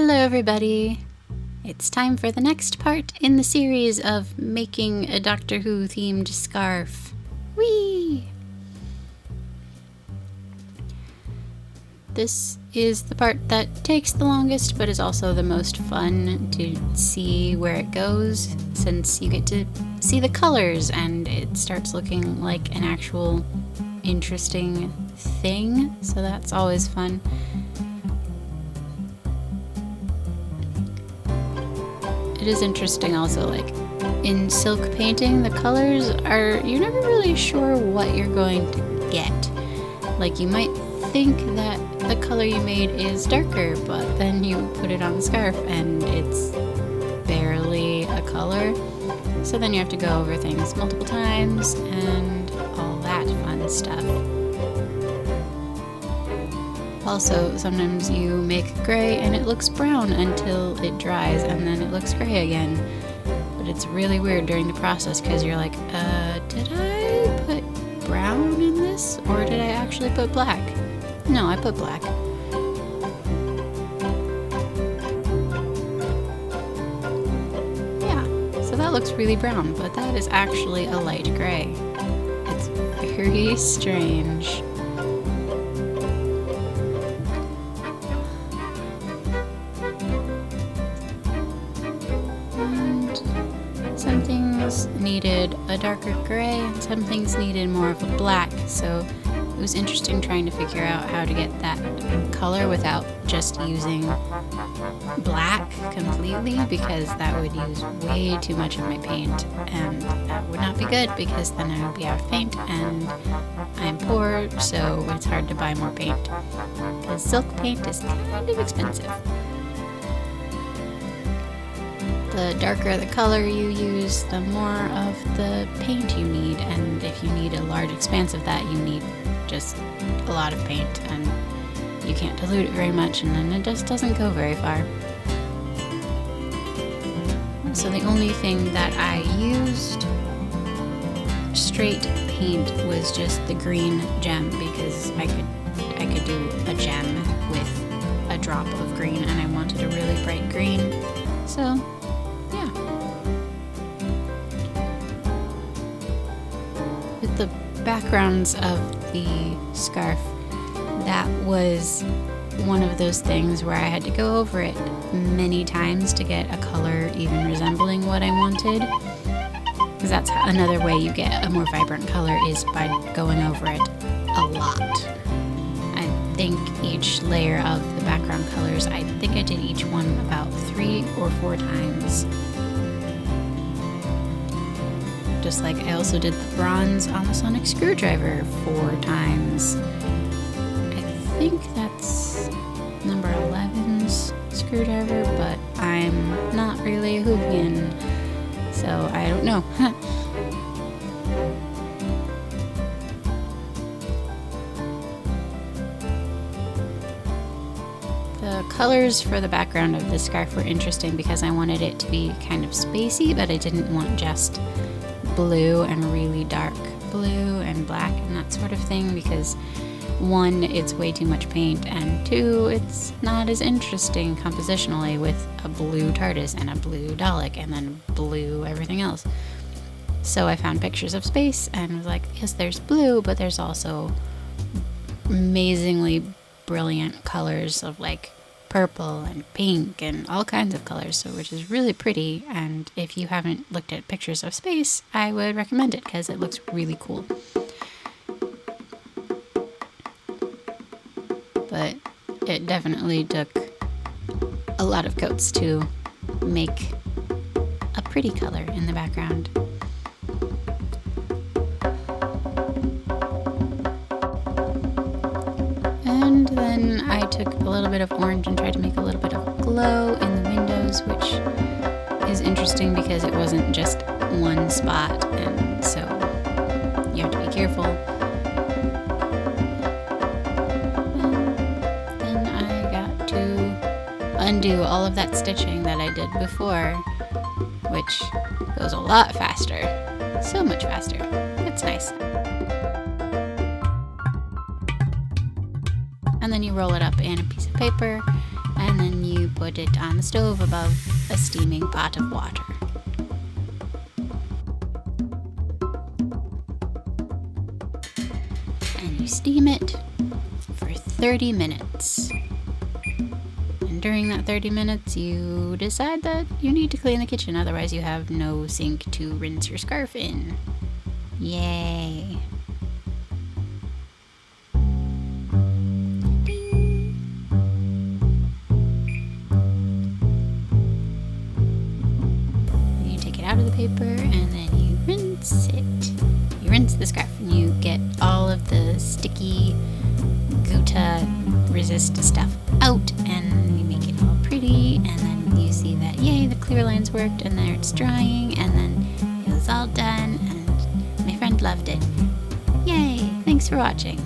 Hello everybody! It's time for the next part in the series of making a Doctor Who themed scarf. Whee! This is the part that takes the longest but is also the most fun to see where it goes, since you get to see the colors and it starts looking like an actual interesting thing, so that's always fun. It is interesting also, like, in silk painting, the colors are, you're never really sure what you're going to get. Like, you might think that the color you made is darker, but then you put it on the scarf and it's barely a color. So then you have to go over things multiple times and all that fun stuff. Also, sometimes you make gray and it looks brown until it dries and then it looks gray again. But it's really weird during the process because you're like, did I put brown in this? Or did I actually put black? No, I put black. Yeah, so that looks really brown, but that is actually a light gray. It's very strange. Some things needed a darker gray and some things needed more of a black, so it was interesting trying to figure out how to get that color without just using black completely, because that would use way too much of my paint and that would not be good because then I would be out of paint and I'm poor, so it's hard to buy more paint because silk paint is kind of expensive. The darker the color you use, the more of the paint you need, and if you need a large expanse of that, you need just a lot of paint, and you can't dilute it very much, and then it just doesn't go very far. So the only thing that I used straight paint was just the green gem, because I could do a gem with a drop of green, and I wanted a really bright green, so yeah. With the backgrounds of the scarf, that was one of those things where I had to go over it many times to get a color even resembling what I wanted. Because that's another way you get a more vibrant color, is by going over it a lot. I think each layer of the background colors, I think I did each one about 3 or 4 times. Just like I also did the bronze on the sonic screwdriver 4 times. I think that's number 11's screwdriver, but I'm not really a Whovian, so I don't know. The colors for the background of the scarf were interesting because I wanted it to be kind of spacey, but I didn't want just blue and really dark blue and black and that sort of thing, because 1, it's way too much paint, and 2, it's not as interesting compositionally with a blue TARDIS and a blue Dalek and then blue everything else. So I found pictures of space and was like, yes, there's blue, but there's also amazingly brilliant colors of like purple and pink and all kinds of colors, so which is really pretty, and if you haven't looked at pictures of space, I would recommend it because it looks really cool. But it definitely took a lot of coats to make a pretty color in the background. And then I took a little bit of orange and tried to make a little bit of glow in the windows, which is interesting because it wasn't just one spot, and so you have to be careful. And then I got to undo all of that stitching that I did before, which goes a lot faster. So much faster. It's nice. And then you roll it up in a piece of paper, and then you put it on the stove above a steaming pot of water. And you steam it for 30 minutes. And during that 30 minutes, you decide that you need to clean the kitchen, otherwise you have no sink to rinse your scarf in. Yay. You take it out of the paper and then you rinse it. You rinse the scarf and you get all of the sticky Gouta resist stuff out, and you make it all pretty, and then you see that, yay, the clear lines worked, and there it's drying, and then it was all done, and my friend loved it. Yay! Thanks for watching.